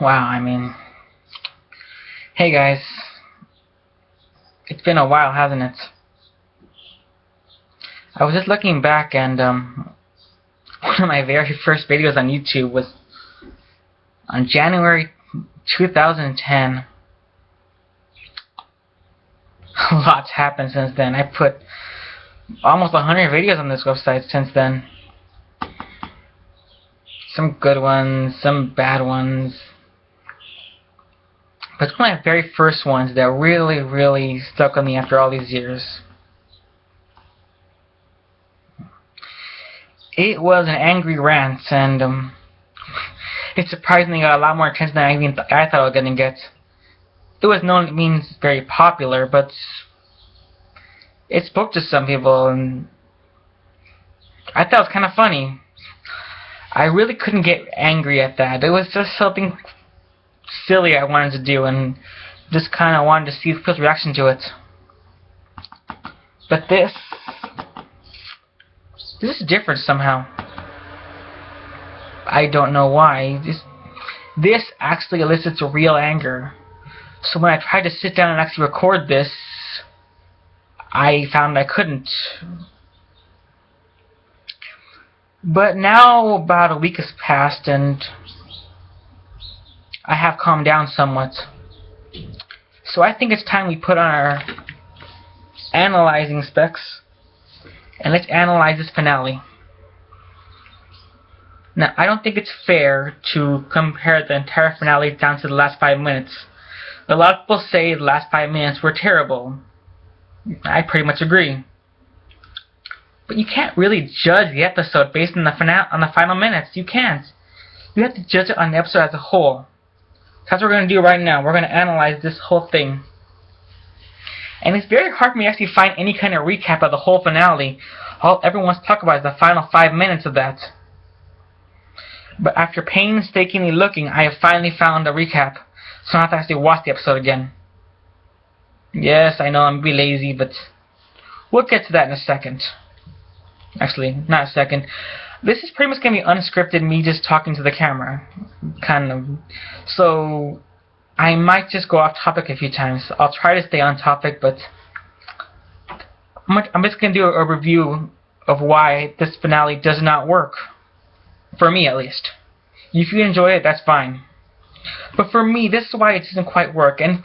Wow, hey guys, it's been a while, hasn't it? I was just looking back and one of my very first videos on YouTube was on January 2010. A lot's happened since then. I put almost 100 videos on this website since then. Some good ones, some bad ones. But it's one of my very first ones that really stuck with me after all these years. It was an angry rant, and it surprisingly got a lot more attention than I thought it was going to get. It was known it means very popular, but it spoke to some people, and I thought it was kind of funny. I really couldn't get angry at that. It was just something silly I wanted to do, and just kind of wanted to see people's reaction to it. But this is different somehow. I don't know why. This actually elicits real anger. So when I tried to sit down and actually record this, I found I couldn't. But now about a week has passed and I have calmed down somewhat. So I think it's time we put on our analyzing specs and let's analyze this finale. Now, I don't think it's fair to compare the entire finale down to the last 5 minutes. A lot of people say the last 5 minutes were terrible. I pretty much agree. But you can't really judge the episode based on the final minutes. You can't. You have to judge it on the episode as a whole. That's what we're going to do right now. We're going to analyze this whole thing. And it's very hard for me to actually find any kind of recap of the whole finale. All everyone wants to talk about is the final 5 minutes of that. But after painstakingly looking, I have finally found a recap. So I don't have to actually watch the episode again. Yes, I know I'm being lazy, but we'll get to that in a second. Actually, not a second. This is pretty much going to be unscripted, me just talking to the camera. Kind of. So I might just go off topic a few times. I'll try to stay on topic, but I'm just going to do a review of why this finale does not work. For me, at least. If you enjoy it, that's fine. But for me, this is why it doesn't quite work. And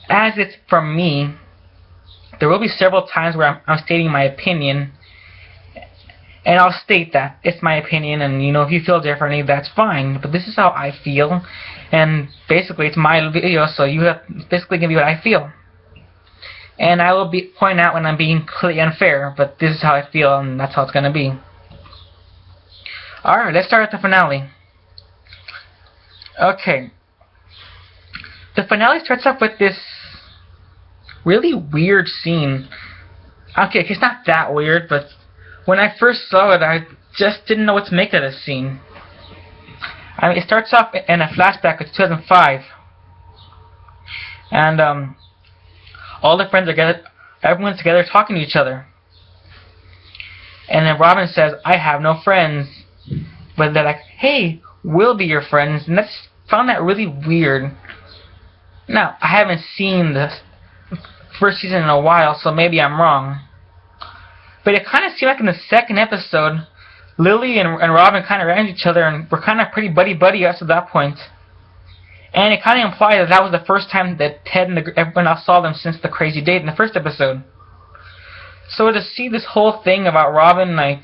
as it's from me, there will be several times where I'm stating my opinion. And I'll state that it's my opinion, and if you feel differently, that's fine. But this is how I feel, and basically it's my video, so you have basically give me what I feel. And I will be pointing out when I'm being completely unfair, but this is how I feel, and that's how it's gonna be. Alright, let's start at the finale. Okay. The finale starts off with this really weird scene. Okay, it's not that weird, but when I first saw it, I just didn't know what to make of this scene. It starts off in a flashback of 2005. And all the friends are together, everyone's together talking to each other. And then Robin says, I have no friends. But they're like, hey, we'll be your friends. And I found that really weird. Now, I haven't seen the first season in a while, so maybe I'm wrong. But it kind of seemed like in the second episode, Lily and Robin kind of ran into each other and were kind of pretty buddy-buddy up to that point. And it kind of implied that that was the first time that Ted and everyone else saw them since the crazy date in the first episode. So to see this whole thing about Robin, like,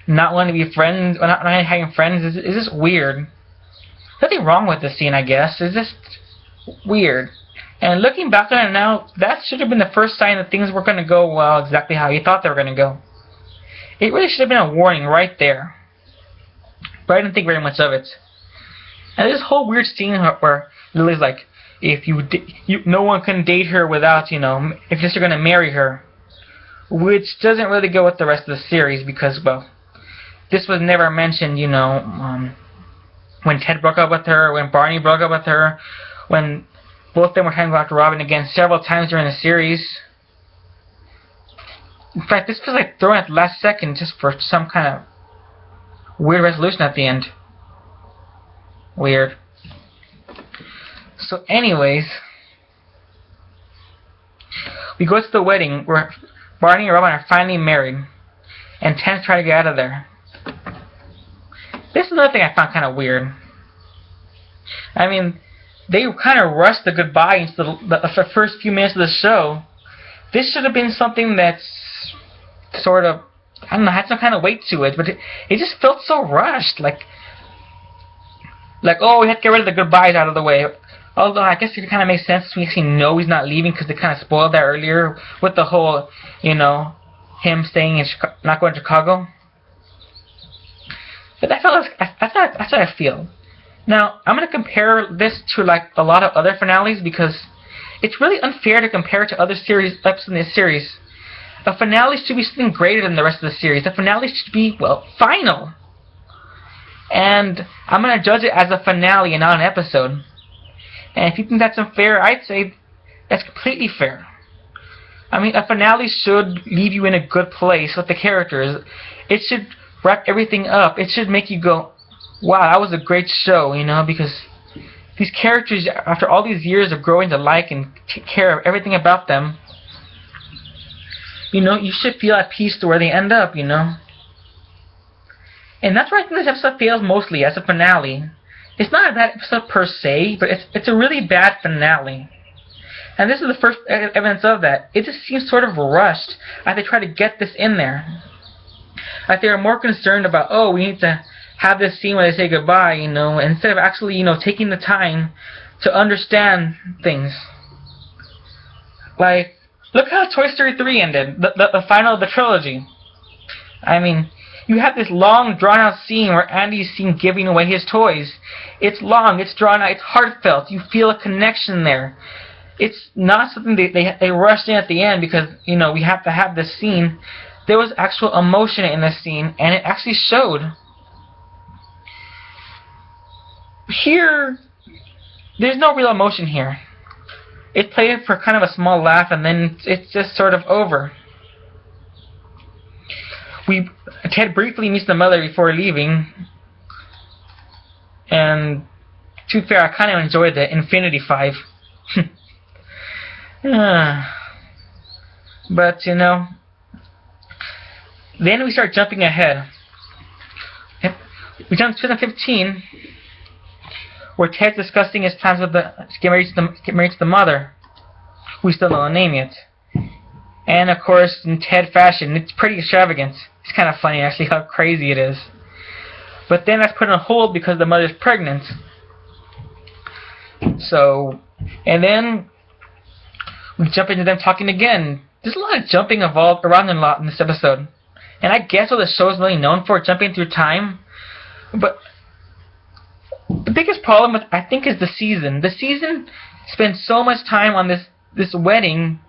not wanting to be friends, or not having friends, is just weird. Nothing wrong with this scene, I guess. It's just weird. And looking back on it now, that should have been the first sign that things were going to go well exactly how you thought they were going to go. It really should have been a warning right there. But I didn't think very much of it. And this whole weird scene where Lily's like, if no one can date her without, if you're going to marry her. Which doesn't really go with the rest of the series because, well, this was never mentioned, when Ted broke up with her, when Barney broke up with her, when both of them were trying to go after Robin again several times during the series. In fact, this feels like throwing at the last second just for some kind of weird resolution at the end. Weird. So anyways, we go to the wedding where Barney and Robin are finally married, and Ted's trying to get out of there. This is another thing I found kind of weird. I mean, they kind of rushed the goodbye into the first few minutes of the show. This should have been something that's sort of, I don't know, had some kind of weight to it, but it just felt so rushed. Like, oh, we have to get rid of the goodbyes out of the way. Although I guess it kind of makes sense. We actually know he's not leaving because they kind of spoiled that earlier with the whole, him staying in not going to Chicago. But that's how I feel. Now, I'm going to compare this to like a lot of other finales because it's really unfair to compare it to other episodes in this series. A finale should be something greater than the rest of the series. The finale should be, well, final. And I'm going to judge it as a finale and not an episode. And if you think that's unfair, I'd say that's completely fair. I mean, a finale should leave you in a good place with the characters. It should wrap everything up. It should make you go, wow, that was a great show, because these characters, after all these years of growing to like and take care of everything about them, you should feel at peace to where they end up, And that's where I think this episode fails mostly, as a finale. It's not a bad episode per se, but it's a really bad finale. And this is the first evidence of that. It just seems sort of rushed as they try to get this in there. Like they are more concerned about, oh, we need to have this scene where they say goodbye, instead of actually, taking the time to understand things. Like, look how Toy Story 3 ended, the final of the trilogy. I mean, you have this long, drawn-out scene where Andy's seen giving away his toys. It's long, it's drawn-out, it's heartfelt. You feel a connection there. It's not something they rushed in at the end because, we have to have this scene. There was actual emotion in this scene, and it actually showed. Here, there's no real emotion here. It played for kind of a small laugh, and then it's just sort of over. Ted briefly meets the mother before leaving, and to be fair, I kind of enjoyed the Infinity Five. But, then we start jumping ahead. We jump to 2015, where Ted's discussing his plans with to get married to the mother. We still don't know the name yet. And, of course, in Ted fashion, it's pretty extravagant. It's kind of funny, actually, how crazy it is. But then that's put on hold because the mother's pregnant. So, and then we jump into them talking again. There's a lot of jumping around a lot in this episode. And I guess what the show is really known for, jumping through time. But the biggest problem, I think, is the season. The season spends so much time on this wedding.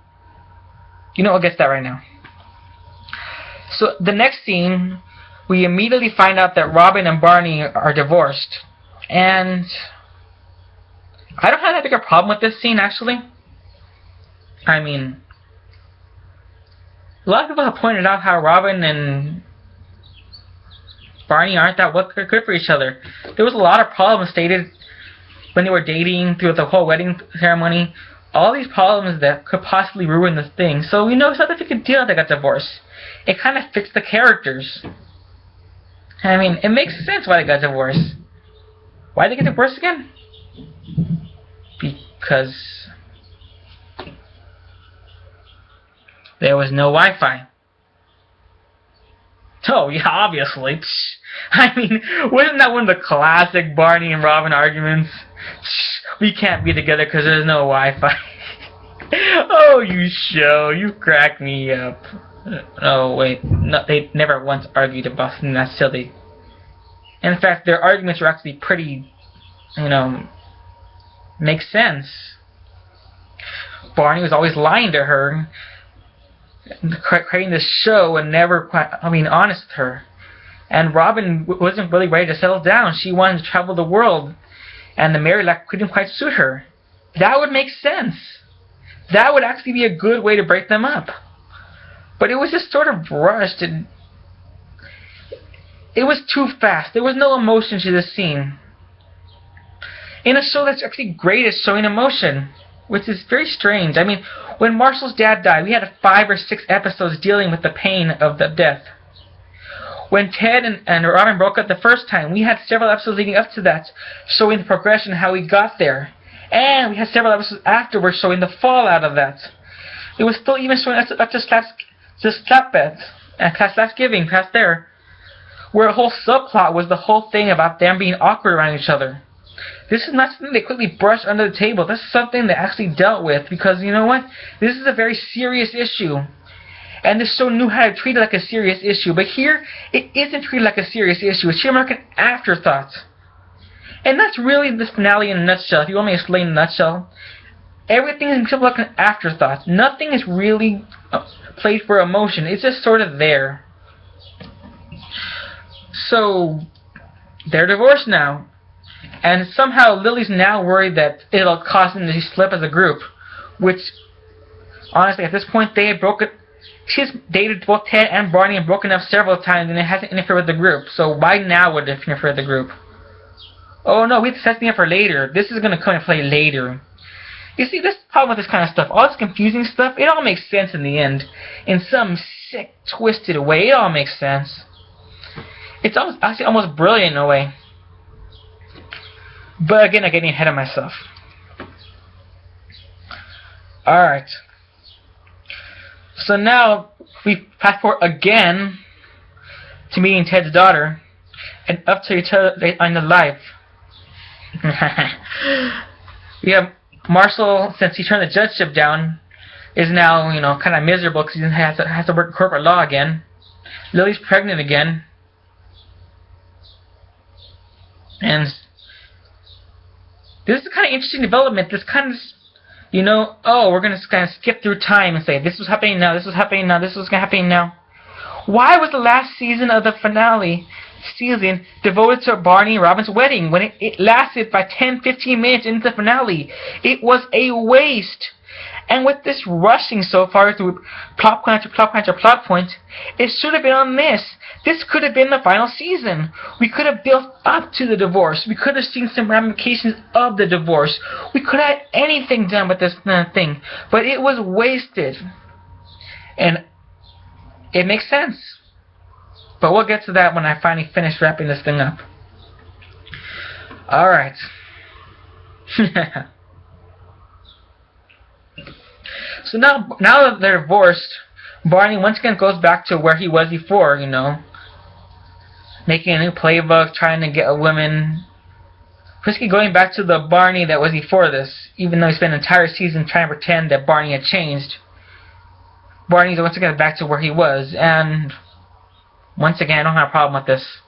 I'll get to that right now. So the next scene, we immediately find out that Robin and Barney are divorced. And I don't have that big a problem with this scene, actually. I mean, a lot of people have pointed out how Robin and Barney aren't that good for each other. There was a lot of problems stated when they were dating through the whole wedding ceremony. All these problems that could possibly ruin this thing. So, it's not that big a deal that they got divorced. It kind of fits the characters. I mean, it makes sense why they got divorced. Why did they get divorced again? Because there was no Wi-Fi. Oh, yeah, obviously. Psh. I mean, wasn't that one of the classic Barney and Robin arguments? Psh, we can't be together because there's no Wi-Fi. Oh, you show. You crack me up. Oh, wait. No, they never once argued about something that silly. In fact, their arguments were actually pretty, make sense. Barney was always lying to her, creating this show and never quite, honest with her. And Robin wasn't really ready to settle down. She wanted to travel the world, and the married life couldn't quite suit her. That would make sense. That would actually be a good way to break them up. But it was just sort of rushed, and it was too fast. There was no emotion to this scene. in a show that's actually great at showing emotion, which is very strange. I mean, when Marshall's dad died, we had 5 or 6 episodes dealing with the pain of the death. When Ted and Robin broke up the first time, we had several episodes leading up to that, showing the progression, how we got there. And we had several episodes afterwards showing the fallout of that. It was still even showing up to Slapgiving, past there, where a whole subplot was the whole thing about them being awkward around each other. This is not something they quickly brushed under the table. This is something they actually dealt with, because you know what? This is a very serious issue. And this show knew how to treat it like a serious issue. But here, it isn't treated like a serious issue. It's treated like an afterthought. And that's really the finale in a nutshell. If you want me to explain in a nutshell, everything is treated like an afterthought. Nothing is really played for emotion. It's just sort of there. So, they're divorced now. And somehow Lily's now worried that it'll cause them to split as a group. Which, honestly, at this point, they had broken... She's dated both Ted and Barney and broken up several times, and it hasn't interfered with the group. So why now would it interfere with the group? Oh no, we have to set something up for later. This is going to come into play later. You see, this problem with this kind of stuff, all this confusing stuff, it all makes sense in the end. In some sick, twisted way, it all makes sense. It's actually almost brilliant in a way. But again, I'm getting ahead of myself. Alright. So now we fast forward again to meeting Ted's daughter and up to each other in the life. We have Marshall, since he turned the judgeship down, is now, you know, kind of miserable because he has to work corporate law again. Lily's pregnant again. And this is kind of interesting development. This kind of, you know, oh, we're going to kind of skip through time and say, this was happening now, this was happening now, this was happening now. Why was the last season of the finale season devoted to Barney and Robin's wedding when it lasted by 10-15 minutes into the finale? It was a waste. And with this rushing so far through plot point after plot point after plot point, it should have been on this. This could have been the final season. We could have built up to the divorce. We could have seen some ramifications of the divorce. We could have had anything done with this thing. But it was wasted. And it makes sense. But we'll get to that when I finally finish wrapping this thing up. Alright. So now that they're divorced, Barney once again goes back to where he was before, you know. Making a new playbook, trying to get a woman. Basically going back to the Barney that was before this, even though he spent an entire season trying to pretend that Barney had changed. Barney's once again back to where he was, and once again, I don't have a problem with this.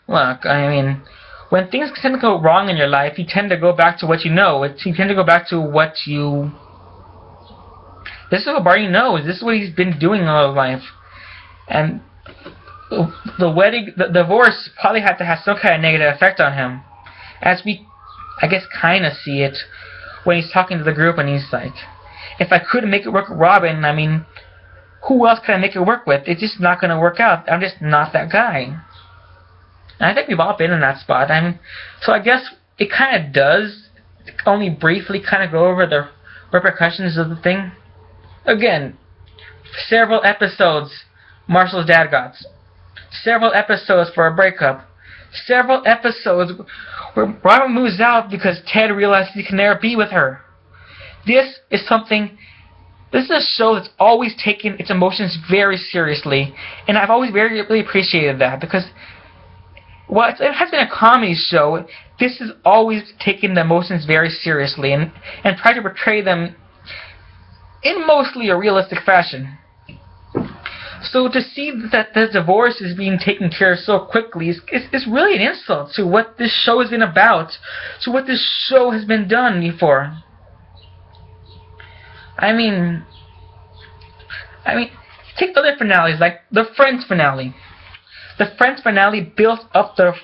Look, I mean, when things tend to go wrong in your life, you tend to go back to what you know. You tend to go back to what you... This is what Barney knows. This is what he's been doing all his life. And the wedding, the divorce probably had to have some kind of negative effect on him. As we, I guess, kind of see it when he's talking to the group and he's like, if I couldn't make it work with Robin, I mean, who else can I make it work with? It's just not going to work out. I'm just not that guy. And I think we've all been in that spot. I mean, so I guess it kind of does only briefly kind of go over the repercussions of the thing. Again, several episodes Marshall's dad got. Several episodes for a breakup. Several episodes where Robin moves out because Ted realizes he can never be with her. This is a show that's always taken its emotions very seriously. And I've always really appreciated that, because while it has been a comedy show, this has always taken the emotions very seriously and tried to portray them in mostly a realistic fashion. So to see that the divorce is being taken care of so quickly is really an insult to what this show has been about, to what this show has been done before. I mean, take other finales like the Friends finale. The Friends finale built up the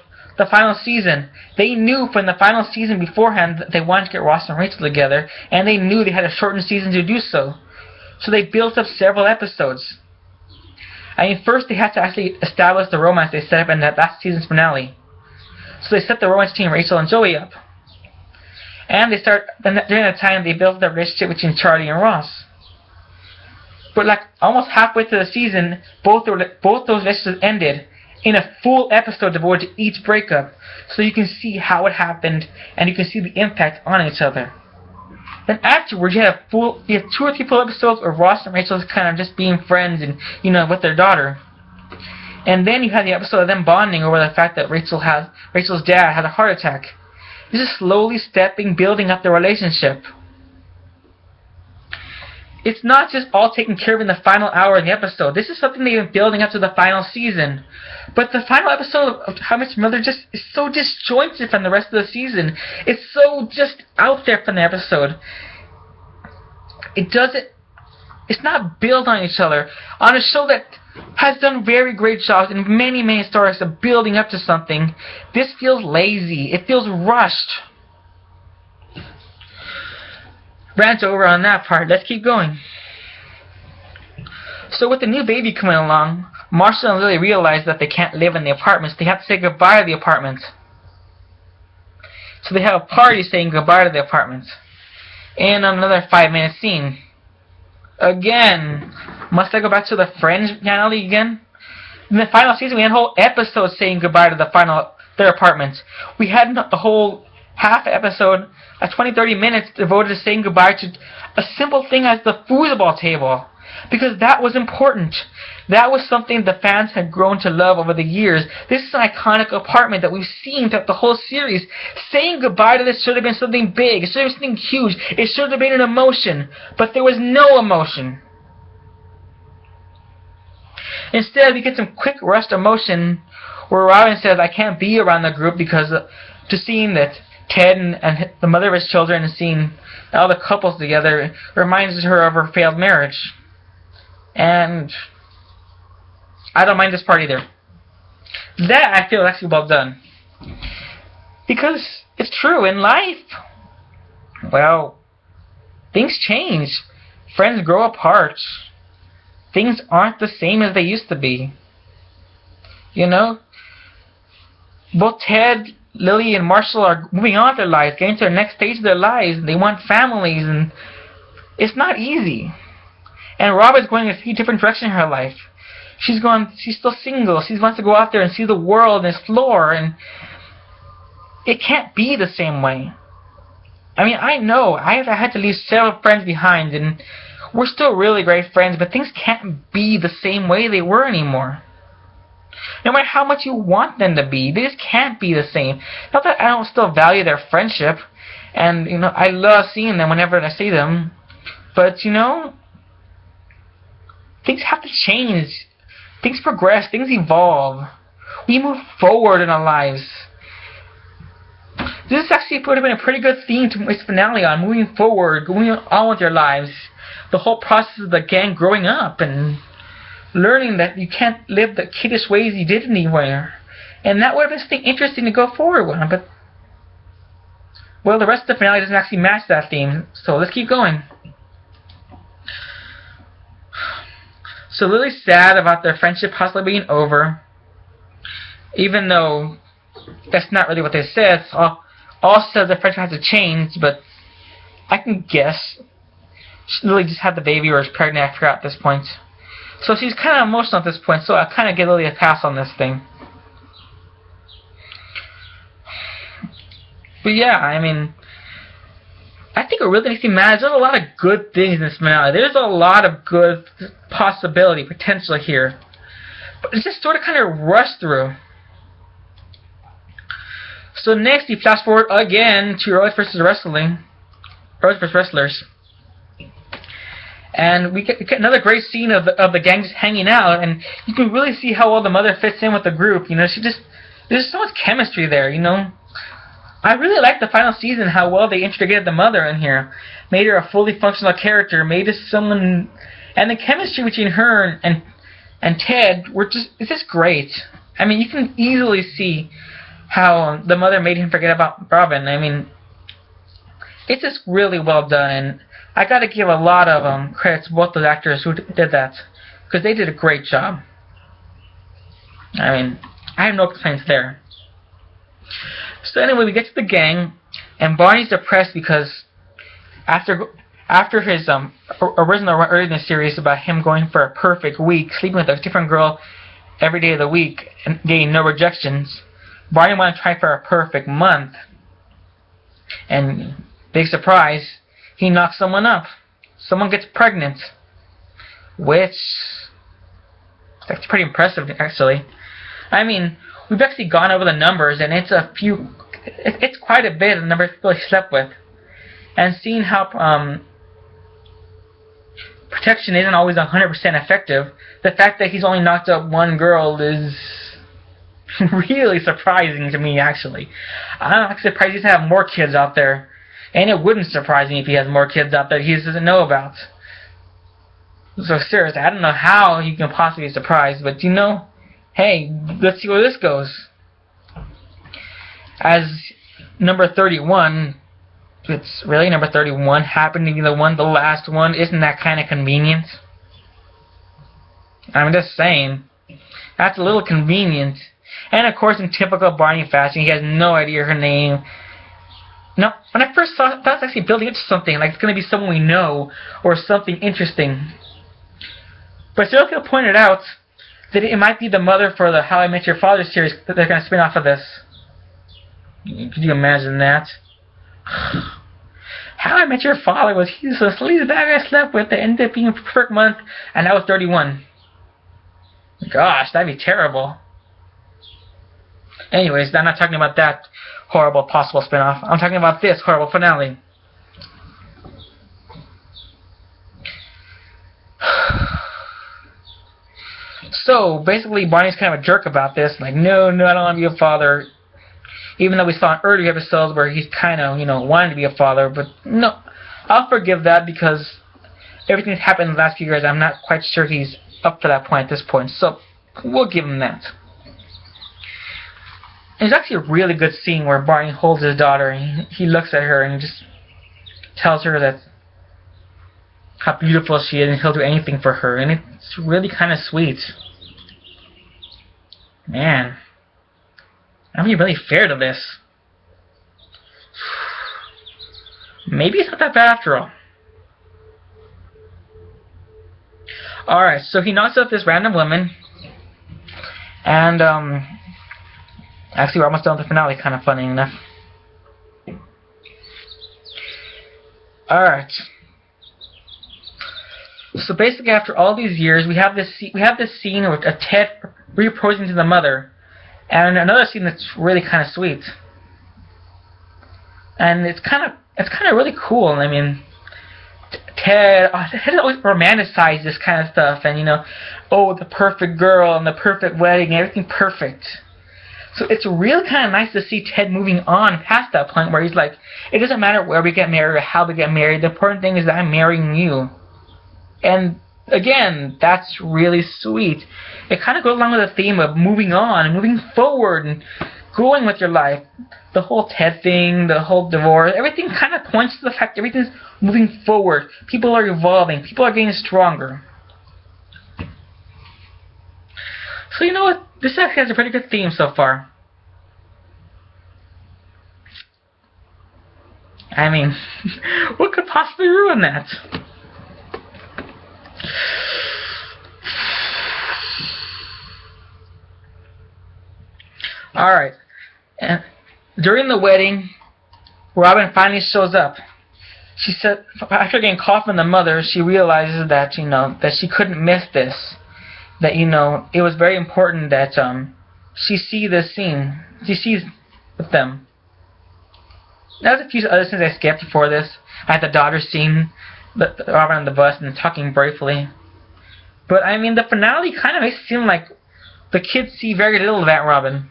final season. They knew from the final season beforehand that they wanted to get Ross and Rachel together, and they knew they had a shortened season to do so. So they built up several episodes. I mean, first they had to actually establish the romance they set up in that last season's finale. So they set the romance team Rachel and Joey up. And they start, during that time, they built the relationship between Charlie and Ross. But like almost halfway through the season, both those relationships ended in a full episode devoted to each breakup, so you can see how it happened and you can see the impact on each other. Then afterwards, you have 2 or 3 full episodes where Ross and Rachel is kind of just being friends and with their daughter. And then you have the episode of them bonding over the fact that Rachel's dad had a heart attack. This is slowly building up the relationship. It's not just all taken care of in the final hour of the episode. This is something they've been building up to the final season. But the final episode of How I Met Your Mother just is so disjointed from the rest of the season. It's so just out there from the episode. It's not built on each other. On a show that has done very great jobs in many, many stories of building up to something, this feels lazy. It feels rushed. Rant over on that part. Let's keep going. So with the new baby coming along, Marshall and Lily realize that they can't live in the apartments. They have to say goodbye to the apartments. So they have a party saying goodbye to the apartments. And another 5-minute scene. Again, must I go back to the Friends finale again? In the final season, we had a whole episode saying goodbye to their apartments. We had the whole half episode, 20-30 minutes devoted to saying goodbye to a simple thing as the foosball table. Because that was important. That was something the fans had grown to love over the years. This is an iconic apartment that we've seen throughout the whole series. Saying goodbye to this should have been something big. It should have been something huge. It should have been an emotion. But there was no emotion. Instead, we get some quick rushed emotion where Robin says, I can't be around the group because to seeing that Ted and the mother of his children and seeing all the couples together reminds her of her failed marriage. And I don't mind this part either. That I feel actually well done. Because it's true, in life, well, things change. Friends grow apart. Things aren't the same as they used to be. Both Ted, Lily, and Marshall are moving on with their lives, getting to the next stage of their lives. They want families, and it's not easy. And Robin's going a few different directions in her life. She's still single. She wants to go out there and see the world and explore, and it can't be the same way. I mean, I know I had to leave several friends behind, and we're still really great friends, but things can't be the same way they were anymore. No matter how much you want them to be, they just can't be the same. Not that I don't still value their friendship, and I love seeing them whenever I see them, but things have to change. Things progress. Things evolve. We move forward in our lives. This actually would have been a pretty good theme to its finale on moving forward, going on with your lives. The whole process of the gang growing up and learning that you can't live the kiddish ways you did anywhere. And that would have been something interesting to go forward with. But, well, the rest of the finale doesn't actually match that theme. So let's keep going. So Lily's sad about their friendship possibly being over, even though that's not really what they said. All says their friendship has to change, but I can guess. Lily just had the baby or is pregnant, I forgot at this point. So she's kind of emotional at this point, so I kind of give Lily a pass on this thing. But yeah, I mean, I think it really makes me mad. There's a lot of good things in this finale. There's a lot of good possibility, potential here. But it's just sort of kind of rushed through. So next, you flash forward again to Rose vs. Wrestlers. And we get another great scene of the gang just hanging out, and you can really see how well the mother fits in with the group. There's so much chemistry there, I really liked the final season, how well they integrated the mother in here. Made her a fully functional character, made her someone, and the chemistry between her and Ted it's just great. I mean, you can easily see how the mother made him forget about Robin. I mean, it's just really well done, and I gotta give a lot of credit to both those actors who did that, because they did a great job. I mean, I have no complaints there. So anyway, we get to the gang, and Barney's depressed because after his original run earlier in the series about him going for a perfect week, sleeping with a different girl every day of the week and getting no rejections, Barney wanted to try for a perfect month. And big surprise, he knocks someone up. Someone gets pregnant, which that's pretty impressive, actually. I mean, we've actually gone over the numbers, and it's quite a bit of the number of people he slept with. And seeing how protection isn't always 100% effective, the fact that he's only knocked up one girl is really surprising to me, actually. I'm surprised he doesn't have more kids out there. And it wouldn't surprise me if he has more kids out there he doesn't know about. So seriously, I don't know how you can possibly be surprised, but hey, let's see where this goes. As number 31, it's really number 31, happened to be the last one. Isn't that kind of convenient? I'm just saying. That's a little convenient. And of course, in typical Barney fashion, he has no idea her name. No, when I first saw it, I thought it was actually building into something, like it's going to be someone we know, or something interesting. But Sergio pointed out that it might be the mother for the How I Met Your Father series that they're going to spin off of this. Could you imagine that? How I Met Your Father was he's the sleazy bag I slept with that ended up being a perfect month, and that was 31. Gosh, that'd be terrible. Anyways, I'm not talking about that horrible possible spin-off. I'm talking about this horrible finale. So, basically, Barney's kind of a jerk about this. Like, no, I don't want to be a father. Even though we saw in earlier episodes where he's kind of, wanting to be a father. But, no, I'll forgive that because everything that's happened in the last few years, I'm not quite sure he's up to that point at this point. So, we'll give him that. There's actually a really good scene where Barney holds his daughter and he looks at her and just tells her that how beautiful she is and he'll do anything for her, and it's really kind of sweet. Man, I'm being really fair to this. Maybe it's not that bad after all. Alright, so he knocks up this random woman, and actually, we're almost done with the finale, kind of funny enough. Alright. So basically, after all these years, we have this scene of Ted reproposing to the mother, and another scene that's really kind of sweet. And it's kind of really cool. I mean, Ted always romanticized this kind of stuff, and the perfect girl and the perfect wedding, and everything perfect. So it's really kind of nice to see Ted moving on past that point where he's like, it doesn't matter where we get married or how we get married. The important thing is that I'm marrying you. And again, that's really sweet. It kind of goes along with the theme of moving on and moving forward and going with your life. The whole Ted thing, the whole divorce, everything kind of points to the fact that everything's moving forward. People are evolving. People are getting stronger. So you know what? This actually has a pretty good theme so far. I mean, what could possibly ruin that? Alright. And during the wedding, Robin finally shows up. She said, after getting called from the mother, she realizes that, that she couldn't miss this. That, it was very important that she see this scene. She sees with them. There's a few other scenes I skipped before this. I had the daughter scene, the Robin on the bus, and talking briefly. But, I mean, the finale kind of makes it seem like the kids see very little of Aunt Robin.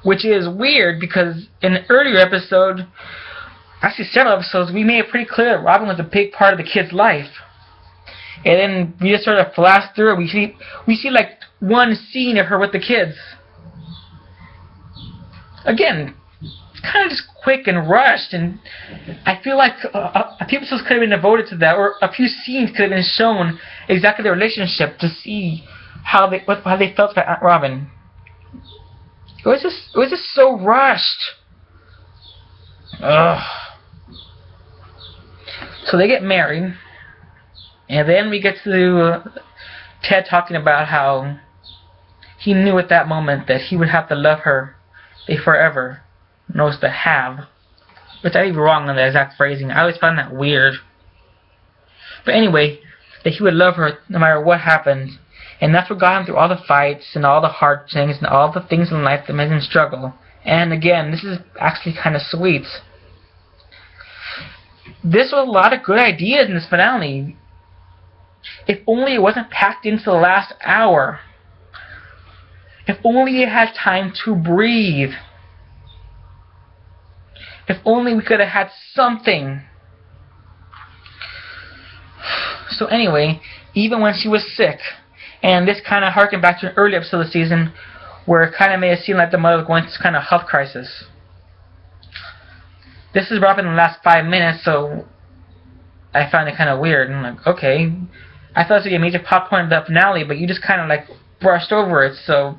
Which is weird, because in an earlier episode, actually several episodes, we made it pretty clear that Robin was a big part of the kid's life. And then we just sort of flash through it. We see like one scene of her with the kids. Again, it's kind of just quick and rushed, and I feel like a few episodes could have been devoted to that, or a few scenes could have been shown exactly the relationship to see how they felt about Aunt Robin. It was just so rushed. Ugh. So they get married, and then we get to Ted talking about how he knew at that moment that he would have to love her forever. Knows the have, which I may be wrong on the exact phrasing. I always found that weird. But anyway, that he would love her no matter what happened, and that's what got him through all the fights and all the hard things and all the things in life that made him struggle. And again, this is actually kind of sweet. This was a lot of good ideas in this finale. If only it wasn't packed into the last hour. If only it had time to breathe. If only we could have had something. So anyway, even when she was sick, and this kind of harkened back to an early episode of the season where it kind of made it seem like the mother was going through kind of health crisis. This is brought up in the last 5 minutes, so I found it kind of weird. And I'm like, okay, I thought this would be a major plot point of the finale, but you just kind of like brushed over it, so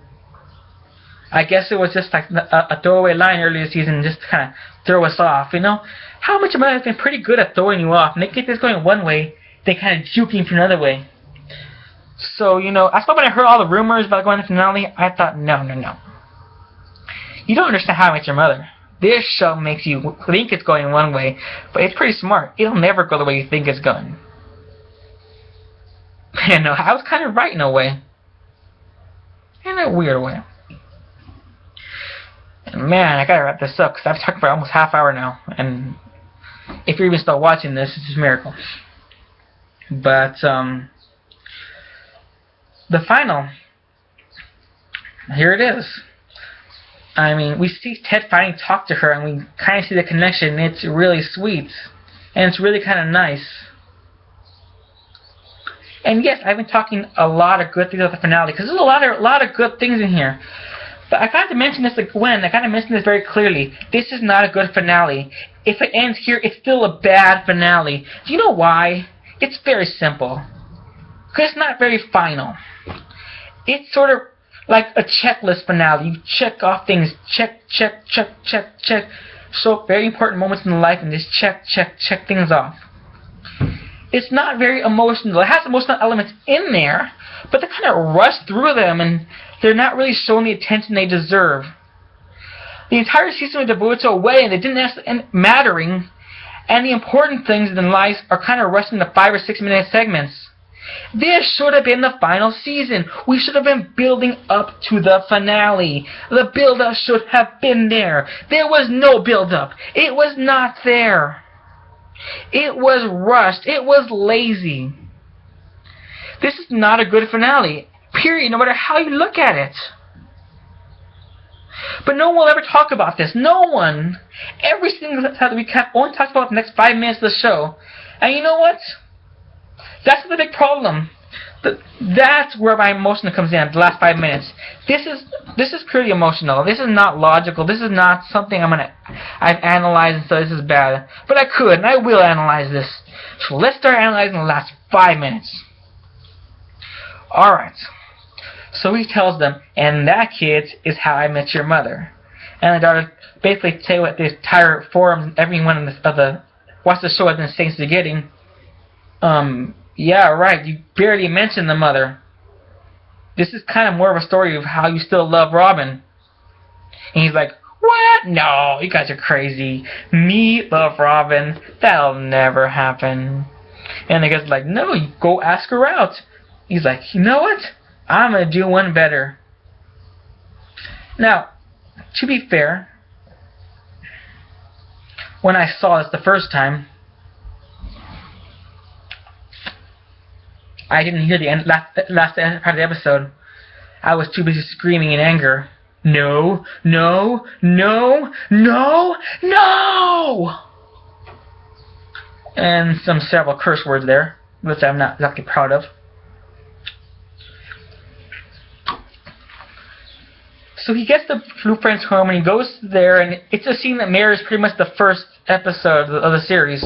I guess it was just like a throwaway line earlier this season just to kind of throw us off, you know? How much of it has been pretty good at throwing you off, making this going one way, then kind of juking to another way. So, you know, I thought when I heard all the rumors about going to the finale, I thought, no. You don't understand How I Met Your Mother. This show makes you think it's going one way, but it's pretty smart. It'll never go the way you think it's going. You know, I was kind of right in a way. In a weird way. And man, I gotta wrap this up, because I've talked for almost half hour now, and if you're even still watching this, it's just a miracle. But, the final, here it is. I mean, we see Ted finally talk to her, and we kind of see the connection. It's really sweet, and it's really kind of nice. And yes, I've been talking a lot of good things about the finale, because there's a lot of good things in here. But I got to mention this to Gwen. I got to mention this very clearly. This is not a good finale. If it ends here, it's still a bad finale. Do you know why? It's very simple. Because it's not very final. It's sort of like a checklist finale. You check off things. Check. So very important moments in life and just check things off. It's not very emotional. It has emotional elements in there, but they kind of rush through them and they're not really showing the attention they deserve. The entire season was devoted to a wedding that didn't end mattering, and the important things in life are kind of rushed into 5 or 6 minute segments. This should have been the final season. We should have been building up to the finale. The build-up should have been there. There was no build-up. It was not there. It was rushed. It was lazy. This is not a good finale. Period. No matter how you look at it. But no one will ever talk about this. No one. Every single time we only talks about the next 5 minutes of the show. And you know what? That's the big problem. That's where my emotion comes in, the last 5 minutes. This is purely emotional. This is not logical. This is not something I've analyzed and so this is bad. But I could, and I will analyze this. So let's start analyzing the last 5 minutes. Alright. So he tells them, and that, kids, is How I Met Your Mother. And the daughter basically say what the entire forum, everyone of the watch the show has been saying to getting. Yeah, right, you barely mentioned the mother. This is kind of more of a story of how you still love Robin. And he's like, what? No, you guys are crazy. Me love Robin? That'll never happen. And the guy's like, no, you go ask her out. He's like, you know what? I'm going to do one better. Now, to be fair, when I saw this the first time, I didn't hear the last part of the episode. I was too busy screaming in anger. No! And several curse words there, which I'm not exactly proud of. So he gets the blueprints home and he goes there, and it's a scene that mirrors pretty much the first episode of the series.